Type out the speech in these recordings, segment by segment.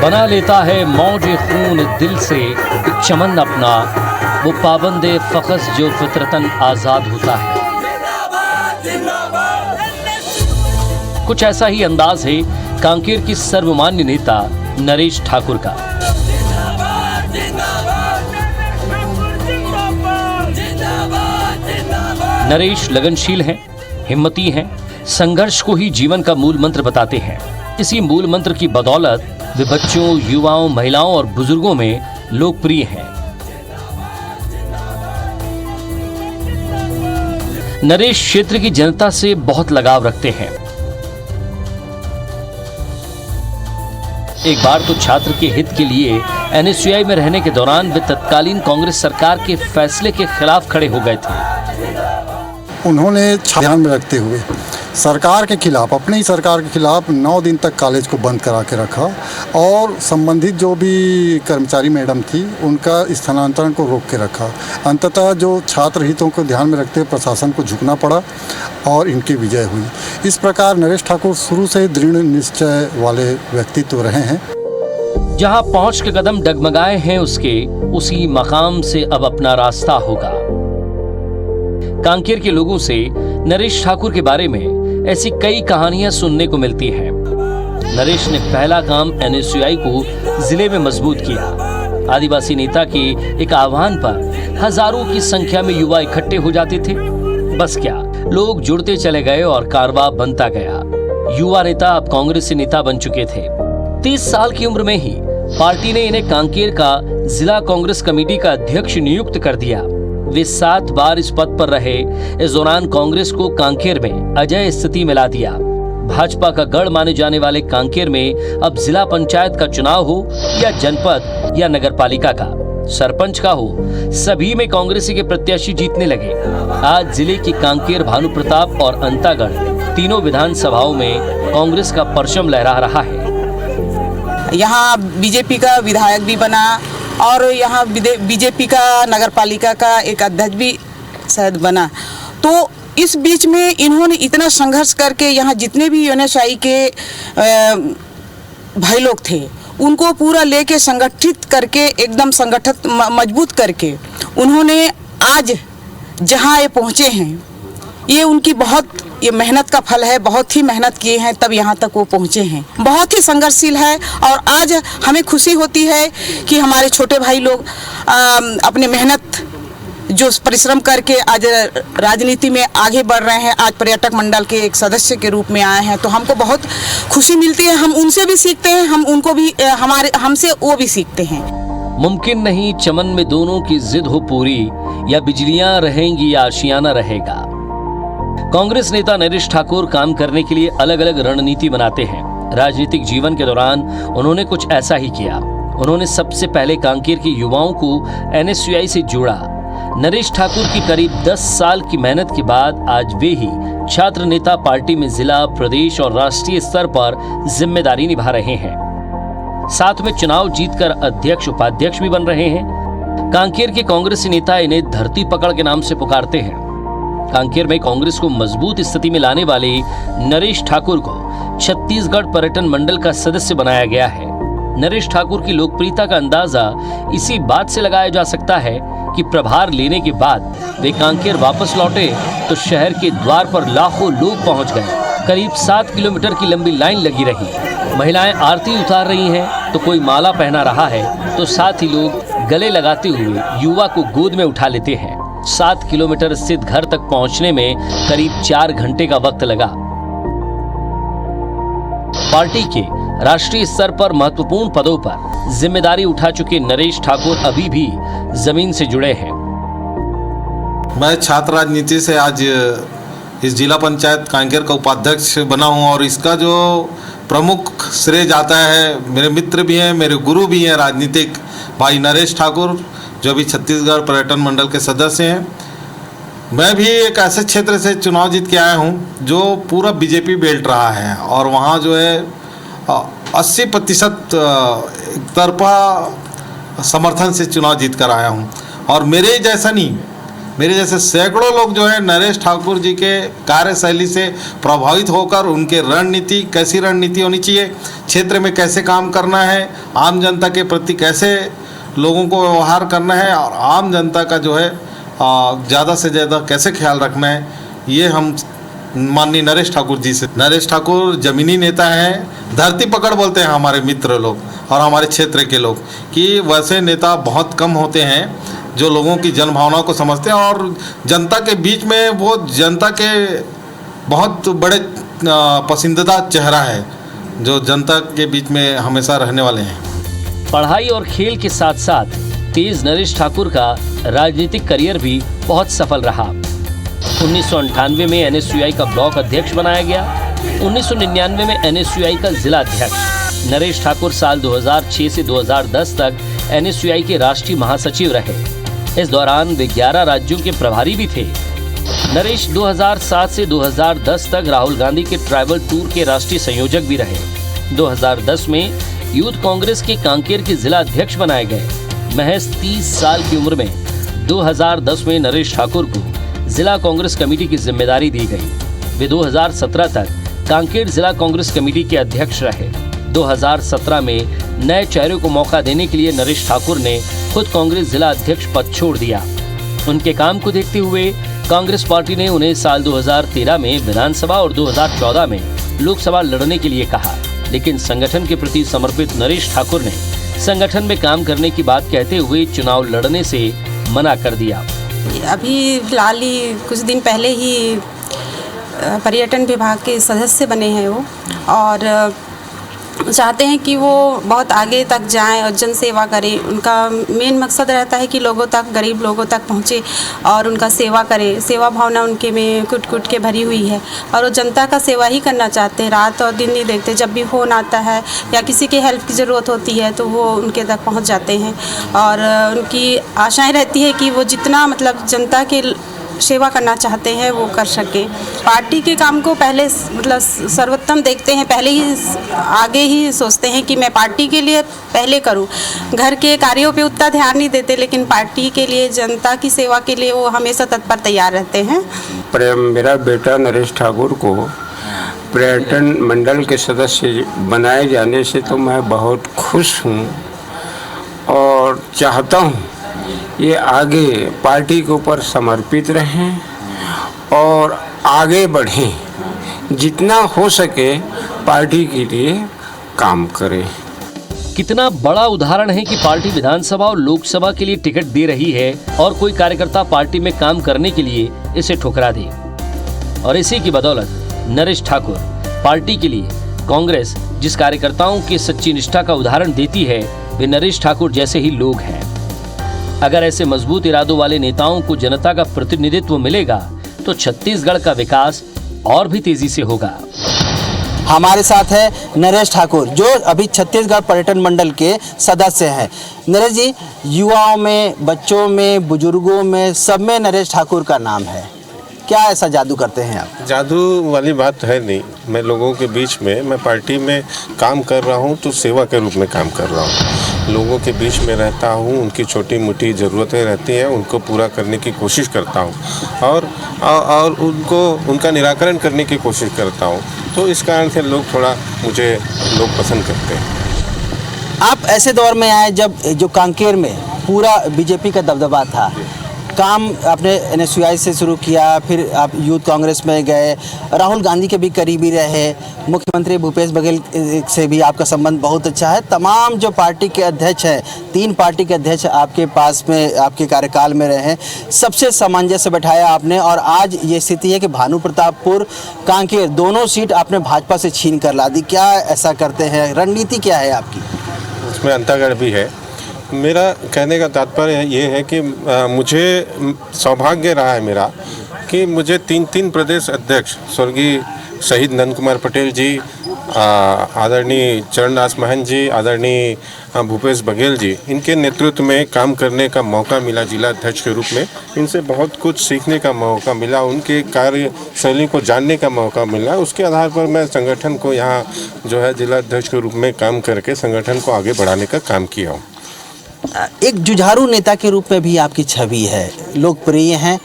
बना लेता है मौजे खून दिल से एक चमन अपना, वो पाबंदे फखस जो फितरतन आजाद होता है। कुछ ऐसा ही अंदाज है कांकेर की सर्वमान्य नेता नरेश ठाकुर का। नरेश लगनशील हैं, हिम्मती हैं, संघर्ष को ही जीवन का मूल मंत्र बताते हैं। इसी मूल मंत्र की बदौलत वे बच्चों, युवाओं, महिलाओं और बुजुर्गों में लोकप्रिय हैं। नरेश क्षेत्र की जनता से बहुत लगाव रखते हैं। एक बार तो छात्र के हित के लिए एनएसयूआई में रहने के दौरान वे तत्कालीन कांग्रेस सरकार के फैसले के खिलाफ खड़े हो गए थे। उन्होंने ध्यान में रखते हुए सरकार के खिलाफ, अपनी ही सरकार के खिलाफ 9 दिन तक कॉलेज को बंद करा के रखा और संबंधित जो भी कर्मचारी मैडम थी उनका स्थानांतरण को रोक के रखा। अंततः जो छात्र हितों को ध्यान में रखते हुए प्रशासन को झुकना पड़ा और इनकी विजय हुई। इस प्रकार नरेश ठाकुर शुरू से दृढ़ निश्चय वाले व्यक्तित्व रहे हैं। जहां पहुंच के कदम डगमगाए हैं उसके, उसी मकाम से अब अपना रास्ता होगा। कांकेर के लोगों से नरेश ठाकुर के बारे में ऐसी कई कहानियां सुनने को मिलती हैं। नरेश ने पहला काम एनएसयूआई को जिले में मजबूत किया। आदिवासी नेता के एक आह्वान पर हजारों की संख्या में युवा इकट्ठे हो जाते थे। बस क्या, लोग जुड़ते चले गए और कारवां बनता गया। युवा नेता अब कांग्रेस से नेता बन चुके थे। 30 साल की उम्र में ही पार्टी ने इन्हें कांकेर का जिला कांग्रेस कमेटी का अध्यक्ष नियुक्त कर दिया। वे 7 बार इस पद पर रहे। इस दौरान कांग्रेस को कांकेर में अजय स्थिति में ला दिया। भाजपा का गढ़ माने जाने वाले कांकेर में अब जिला पंचायत का चुनाव हो या जनपद या नगर पालिका का, सरपंच का हो, सभी में कांग्रेसी के प्रत्याशी जीतने लगे। आज जिले की कांकेर, भानु प्रताप और अंतागढ़ तीनों विधानसभाओं में कांग्रेस का परचम लहरा रहा है। यहाँ बीजेपी का विधायक भी बना और यहाँ बीजेपी का नगर पालिका का एक अध्यक्ष भी शायद बना। तो इस बीच में इन्होंने इतना संघर्ष करके यहाँ जितने भी एनएसयूआई के भाई लोग थे उनको पूरा लेके संगठित करके, एकदम संगठित मजबूत करके उन्होंने आज जहाँ ये पहुँचे हैं, ये उनकी ये मेहनत का फल है। बहुत ही मेहनत किए हैं तब यहाँ तक वो पहुँचे हैं। बहुत ही संघर्षशील है और आज हमें खुशी होती है कि हमारे छोटे भाई लोग अपने मेहनत जो परिश्रम करके आज राजनीति में आगे बढ़ रहे हैं। आज पर्यटक मंडल के एक सदस्य के रूप में आए हैं तो हमको बहुत खुशी मिलती है। हम उनसे भी सीखते हैं, हम उनको भी हमसे वो भी सीखते हैं। मुमकिन नहीं चमन में दोनों की जिद हो पूरी, या बिजलियां रहेंगी या आशियाना रहेगा। कांग्रेस नेता नरेश ठाकुर काम करने के लिए अलग अलग रणनीति बनाते हैं। राजनीतिक जीवन के दौरान उन्होंने कुछ ऐसा ही किया। उन्होंने सबसे पहले कांकेर के युवाओं को एनएसयूआई से जोड़ा। नरेश ठाकुर की करीब 10 साल की मेहनत के बाद आज वे ही छात्र नेता पार्टी में जिला, प्रदेश और राष्ट्रीय स्तर पर जिम्मेदारी निभा रहे हैं। साथ में चुनाव जीतकर अध्यक्ष, उपाध्यक्ष भी बन रहे हैं। कांकेर के कांग्रेसी नेता इन्हें धरती पकड़ के नाम से पुकारते हैं। कांकेर में कांग्रेस को मजबूत स्थिति में लाने वाले नरेश ठाकुर को छत्तीसगढ़ पर्यटन मंडल का सदस्य बनाया गया है। नरेश ठाकुर की लोकप्रियता का अंदाजा इसी बात से लगाया जा सकता है कि प्रभार लेने के बाद वे कांकेर वापस लौटे तो शहर के द्वार पर लाखों लोग पहुंच गए। करीब 7 किलोमीटर की लंबी लाइन लगी रही। महिलाएं आरती उतार रही हैं तो कोई माला पहना रहा है तो साथ ही लोग गले लगाते हुए युवा को गोद में उठा लेते हैं। 7 किलोमीटर स्थित घर तक पहुंचने में करीब 4 घंटे का वक्त लगा। पार्टी के राष्ट्रीय स्तर पर महत्वपूर्ण पदों पर जिम्मेदारी उठा चुके नरेश ठाकुर अभी भी जमीन से जुड़े हैं। मैं छात्र राजनीति से आज इस जिला पंचायत कांकेर का उपाध्यक्ष बना हूं और इसका जो प्रमुख श्रेय जाता है, मेरे मित्र भी हैं, मेरे गुरु भी हैं राजनीतिक भाई नरेश ठाकुर, जो अभी छत्तीसगढ़ पर्यटन मंडल के सदस्य हैं। मैं भी एक ऐसे क्षेत्र से चुनाव जीत के आया हूं जो पूरा बीजेपी बेल्ट रहा है और वहां जो है 80% तरफा समर्थन से चुनाव जीत कर आया हूं। और मेरे जैसा नहीं, मेरे जैसे सैकड़ों लोग जो है नरेश ठाकुर जी के कार्यशैली से प्रभावित होकर उनके रणनीति, कैसी रणनीति होनी चाहिए, क्षेत्र में कैसे काम करना है, आम जनता के प्रति कैसे लोगों को व्यवहार करना है और आम जनता का जो है ज़्यादा से ज़्यादा कैसे ख्याल रखना है, ये हम माननीय नरेश ठाकुर जी से। नरेश ठाकुर जमीनी नेता हैं, धरती पकड़ बोलते हैं हमारे मित्र लोग और हमारे क्षेत्र के लोग, कि वैसे नेता बहुत कम होते हैं जो लोगों की जन भावनाओं को समझते हैं और जनता के बीच में वो जनता के बहुत बड़े पसंदीदा चेहरा है जो जनता के बीच में हमेशा रहने वाले हैं। पढ़ाई और खेल के साथ साथ तेज नरेश ठाकुर का राजनीतिक करियर भी बहुत सफल रहा। 1998 में NSUI का ब्लॉक अध्यक्ष बनाया गया। 1999 में NSUI का जिला अध्यक्ष। नरेश ठाकुर साल 2006 से 2010 तक NSUI के राष्ट्रीय महासचिव रहे। इस दौरान वे 11 राज्यों के प्रभारी भी थे। नरेश 2007 से 2010 तक राहुल गांधी के ट्राइबल टूर के राष्ट्रीय संयोजक भी रहे। 2010 में यूथ कांग्रेस के कांकेर के जिला अध्यक्ष बनाए गए। महज 30 साल की उम्र में 2010 में नरेश ठाकुर को जिला कांग्रेस कमेटी की जिम्मेदारी दी गई। वे 2017 तक कांकेर जिला कांग्रेस कमेटी के अध्यक्ष रहे। 2017 में नए चेहरे को मौका देने के लिए नरेश ठाकुर ने खुद कांग्रेस जिला अध्यक्ष पद छोड़ दिया। उनके काम को देखते हुए कांग्रेस पार्टी ने उन्हें साल 2013 में विधानसभा और 2014 में लोकसभा लड़ने के लिए कहा, लेकिन संगठन के प्रति समर्पित नरेश ठाकुर ने संगठन में काम करने की बात कहते हुए चुनाव लड़ने से मना कर दिया। अभी फिलहाल ही कुछ दिन पहले ही पर्यटन विभाग के सदस्य बने हैं वो, और चाहते हैं कि वो बहुत आगे तक जाएं और जन सेवा करें। उनका मेन मकसद रहता है कि लोगों तक, गरीब लोगों तक पहुँचे और उनका सेवा करें। सेवा भावना उनके में कुट कुट के भरी हुई है और वो जनता का सेवा ही करना चाहते हैं। रात और दिन नहीं देखते, जब भी फ़ोन आता है या किसी के हेल्प की ज़रूरत होती है तो वो उनके तक पहुँच जाते हैं और उनकी आशाएँ रहती है कि वो जितना मतलब जनता के सेवा करना चाहते हैं वो कर सकें। पार्टी के काम को पहले मतलब सर्वोत्तम देखते हैं, पहले ही आगे ही सोचते हैं कि मैं पार्टी के लिए पहले करूं। घर के कार्यों पे उतना ध्यान नहीं देते, लेकिन पार्टी के लिए, जनता की सेवा के लिए वो हमेशा तत्पर तैयार रहते हैं। मेरा बेटा नरेश ठाकुर को पर्यटन मंडल के सदस्य बनाए जाने से तो मैं बहुत खुश हूं और चाहता हूं ये आगे पार्टी के ऊपर समर्पित रहें और आगे बढ़ें, जितना हो सके पार्टी के लिए काम करें। कितना बड़ा उदाहरण है कि पार्टी विधानसभा और लोकसभा के लिए टिकट दे रही है और कोई कार्यकर्ता पार्टी में काम करने के लिए इसे ठुकरा दे। और इसी की बदौलत नरेश ठाकुर पार्टी के लिए कांग्रेस जिस कार्यकर्ताओं की सच्ची निष्ठा का उदाहरण देती है, वे नरेश ठाकुर जैसे ही लोग हैं। अगर ऐसे मजबूत इरादों वाले नेताओं को जनता का प्रतिनिधित्व मिलेगा तो छत्तीसगढ़ का विकास और भी तेजी से होगा। हमारे साथ है नरेश ठाकुर जो अभी छत्तीसगढ़ पर्यटन मंडल के सदस्य हैं। नरेश जी, युवाओं में, बच्चों में, बुजुर्गों में, सब में नरेश ठाकुर का नाम है। क्या ऐसा जादू करते हैं आप? जादू वाली बात है नहीं। मैं लोगों के बीच में, मैं पार्टी में काम कर रहा हूँ तो सेवा के रूप में काम कर रहा हूँ। लोगों के बीच में रहता हूँ, उनकी छोटी मोटी ज़रूरतें रहती हैं, उनको पूरा करने की कोशिश करता हूँ और उनको उनका निराकरण करने की कोशिश करता हूँ। तो इस कारण से लोग थोड़ा मुझे पसंद करते हैं। आप ऐसे दौर में आए जब जो कांकेर में पूरा बीजेपी का दबदबा था, काम आपने NSUI से शुरू किया, फिर आप यूथ कांग्रेस में गए, राहुल गांधी के भी करीबी रहे, मुख्यमंत्री भूपेश बघेल से भी आपका संबंध बहुत अच्छा है। तमाम जो पार्टी के अध्यक्ष हैं, 3 पार्टी के अध्यक्ष आपके पास में आपके कार्यकाल में रहे हैं, सबसे सामंजस्य बैठाया आपने और आज ये स्थिति है कि भानु प्रतापपुर, कांकेर दोनों सीट आपने भाजपा से छीन कर ला दी। क्या ऐसा करते हैं, रणनीति क्या है आपकी? उसमें अंतर्गढ़ भी है। मेरा कहने का तात्पर्य ये है कि मुझे सौभाग्य रहा है मेरा कि मुझे 3 प्रदेश अध्यक्ष स्वर्गीय शहीद नंद कुमार पटेल जी, आदरणीय चरणदास महंत जी, आदरणीय भूपेश बघेल जी, इनके नेतृत्व में काम करने का मौका मिला जिला अध्यक्ष के रूप में। इनसे बहुत कुछ सीखने का मौका मिला, उनके कार्यशैली को जानने का मौका मिला। उसके आधार पर मैं संगठन को यहाँ जो है जिला अध्यक्ष के रूप में काम करके संगठन को आगे बढ़ाने का काम किया हूँ। एक जुझारू नेता के रूप में भी आपकी छवि है, लोकप्रिय हैं।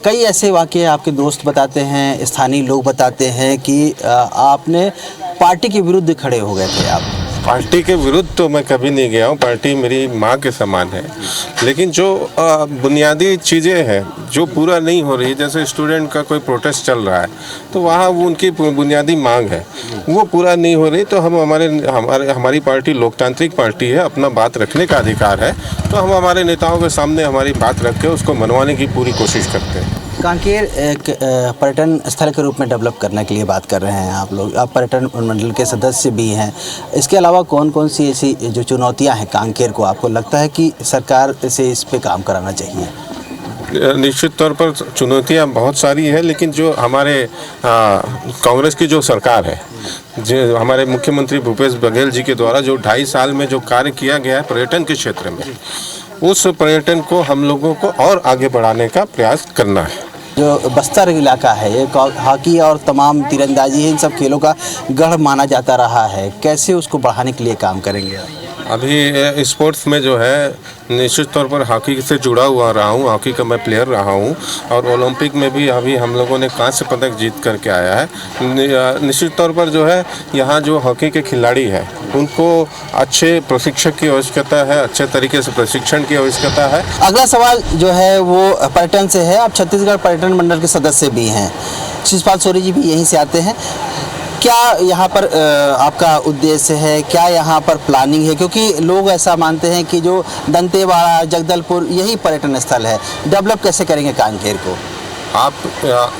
कई ऐसे वाक़ये आपके दोस्त बताते हैं, स्थानीय लोग बताते हैं कि आपने पार्टी के विरुद्ध खड़े हो गए थे आप। पार्टी के विरुद्ध तो मैं कभी नहीं गया हूँ, पार्टी मेरी माँ के समान है। लेकिन जो बुनियादी चीज़ें हैं जो पूरा नहीं हो रही, जैसे स्टूडेंट का कोई प्रोटेस्ट चल रहा है तो वहाँ वो उनकी बुनियादी मांग है वो पूरा नहीं हो रही, तो हमारी पार्टी लोकतांत्रिक पार्टी है, अपना बात रखने का अधिकार है, तो हम हमारे नेताओं के सामने हमारी बात रख के उसको मनवाने की पूरी कोशिश करते हैं। कांकेर एक पर्यटन स्थल के रूप में डेवलप करने के लिए बात कर रहे हैं आप लोग, आप पर्यटन मंडल के सदस्य भी हैं। इसके अलावा कौन कौन सी ऐसी जो चुनौतियां हैं कांकेर को आपको लगता है कि सरकार से इस पे काम कराना चाहिए? निश्चित तौर पर चुनौतियां बहुत सारी है, लेकिन जो हमारे कांग्रेस की जो सरकार है, जो हमारे मुख्यमंत्री भूपेश बघेल जी के द्वारा जो 2.5 साल में जो कार्य किया गया है पर्यटन के क्षेत्र में, उस पर्यटन को हम लोगों को और आगे बढ़ाने का प्रयास करना है। जो बस्तर इलाका है ये हॉकी और तमाम तीरंदाजी इन सब खेलों का गढ़ माना जाता रहा है, कैसे उसको बढ़ाने के लिए काम करेंगे? अभी स्पोर्ट्स में जो है निश्चित तौर पर हॉकी से जुड़ा हुआ रहा हूँ, हॉकी का मैं प्लेयर रहा हूँ और ओलंपिक में भी अभी हम लोगों ने कांस्य पदक जीत करके आया है। निश्चित तौर पर जो है यहाँ जो हॉकी के खिलाड़ी हैं उनको अच्छे प्रशिक्षक की आवश्यकता है, अच्छे तरीके से प्रशिक्षण की आवश्यकता है। अगला सवाल जो है वो पर्यटन से है। आप छत्तीसगढ़ पर्यटन मंडल के सदस्य भी हैं, शिषपाल सोरी जी भी यहीं से आते हैं। क्या यहाँ पर आपका उद्देश्य है, क्या यहाँ पर प्लानिंग है? क्योंकि लोग ऐसा मानते हैं कि जो दंतेवाड़ा, जगदलपुर यही पर्यटन स्थल है, डेवलप कैसे करेंगे कांकेर को? आप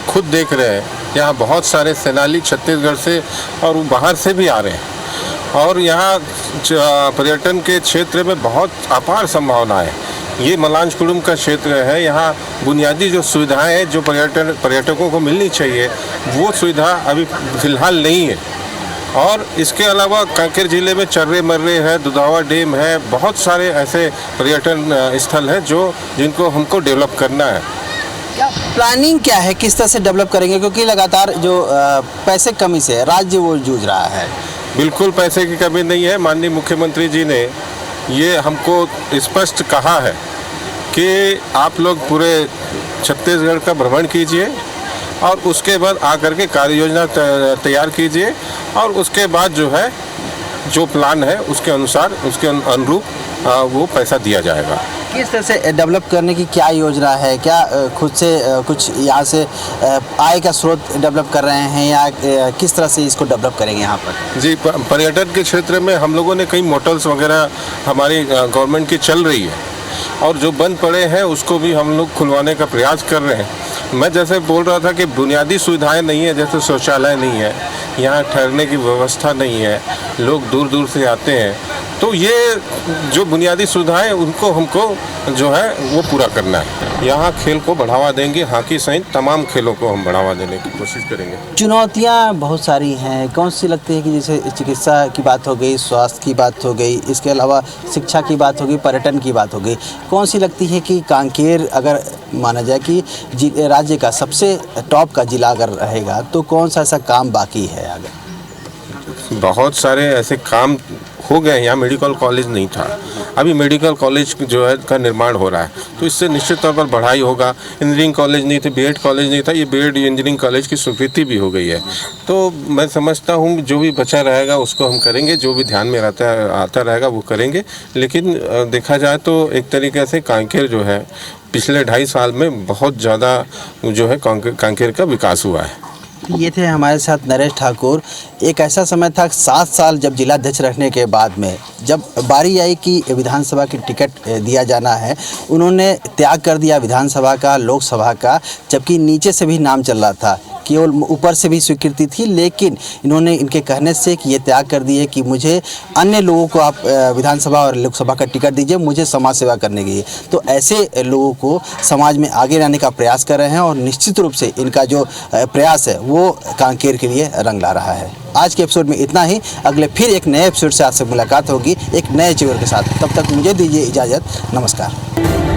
खुद देख रहे हैं यहाँ बहुत सारे सैलानी छत्तीसगढ़ से और बाहर से भी आ रहे हैं और यहाँ पर्यटन के क्षेत्र में बहुत अपार संभावना है। ये मलांचकुड़ुम का क्षेत्र है, यहाँ बुनियादी जो सुविधाएं हैं जो पर्यटकों को मिलनी चाहिए वो सुविधा अभी फ़िलहाल नहीं है। और इसके अलावा कांकेर ज़िले में चर्रे मर्रे है, दुधावा डैम है, बहुत सारे ऐसे पर्यटन स्थल हैं जिनको हमको डेवलप करना है। प्लानिंग क्या है, किस तरह से डेवलप करेंगे? क्योंकि लगातार जो पैसे कमी से राज्य वो जूझ रहा है। बिल्कुल पैसे की कमी नहीं है। माननीय मुख्यमंत्री जी ने ये हमको स्पष्ट कहा है कि आप लोग पूरे छत्तीसगढ़ का भ्रमण कीजिए और उसके बाद आकर के कार्य योजना तैयार कीजिए और उसके बाद जो है जो प्लान है उसके अनुसार उसके अनुरूप वो पैसा दिया जाएगा। किस तरह से डेवलप करने की क्या योजना है? क्या खुद से कुछ यहाँ से आय का स्रोत डेवलप कर रहे हैं या किस तरह से इसको डेवलप करेंगे यहाँ पर? जी, पर्यटन के क्षेत्र में हम लोगों ने कई मोटल्स वगैरह हमारी गवर्नमेंट की चल रही है और जो बंद पड़े हैं उसको भी हम लोग खुलवाने का प्रयास कर रहे हैं। मैं जैसे बोल रहा था कि बुनियादी सुविधाएं नहीं है, जैसे शौचालय नहीं है, यहाँ ठहरने की व्यवस्था नहीं है, लोग दूर दूर से आते हैं, तो ये जो बुनियादी सुविधाएं उनको हमको जो है वो पूरा करना है। यहाँ खेल को बढ़ावा देंगे, हॉकी सहित तमाम खेलों को हम बढ़ावा देने की कोशिश करेंगे। चुनौतियाँ बहुत सारी हैं, कौन सी लगती है कि जैसे चिकित्सा की बात हो गई, स्वास्थ्य की बात हो गई, इसके अलावा शिक्षा की बात हो गई, पर्यटन की बात हो गई, कौन सी लगती है कि कांकेर अगर माना जाए कि राज्य का सबसे टॉप का जिला अगर रहेगा तो कौन सा ऐसा काम बाकी है आगे? बहुत सारे ऐसे काम हो गए। यहाँ मेडिकल कॉलेज नहीं था, अभी मेडिकल कॉलेज जो है का निर्माण हो रहा है, तो इससे निश्चित तौर पर बढ़ाई होगा। इंजीनियरिंग कॉलेज नहीं थे, बीएड कॉलेज नहीं था, ये बीएड इंजीनियरिंग कॉलेज की स्वीकृति भी हो गई है। तो मैं समझता हूँ जो भी बचा रहेगा उसको हम करेंगे, जो भी ध्यान में आता रहेगा वो करेंगे। लेकिन देखा जाए तो एक तरीके से कांकेर जो है पिछले 2.5 साल में बहुत ज़्यादा जो है कांकेर का विकास हुआ है। ये थे हमारे साथ नरेश ठाकुर। एक ऐसा समय था 7 साल जब जिलाध्यक्ष रहने के बाद में जब बारी आई कि विधानसभा की टिकट दिया जाना है, उन्होंने त्याग कर दिया विधानसभा का, लोकसभा का, जबकि नीचे से भी नाम चल रहा था, केवल ऊपर से भी स्वीकृति थी, लेकिन इन्होंने इनके कहने से कि ये त्याग कर दिए कि मुझे अन्य लोगों को आप विधानसभा और लोकसभा का टिकट दीजिए, मुझे समाज सेवा करने की। तो ऐसे लोगों को समाज में आगे लाने का प्रयास कर रहे हैं और निश्चित रूप से इनका जो प्रयास है वो कांकेर के लिए रंग ला रहा है। आज के एपिसोड में इतना ही। अगले फिर एक नए एपिसोड से आपसे मुलाकात होगी एक नए चिवर के साथ। तब तक मुझे दीजिए इजाज़त। नमस्कार।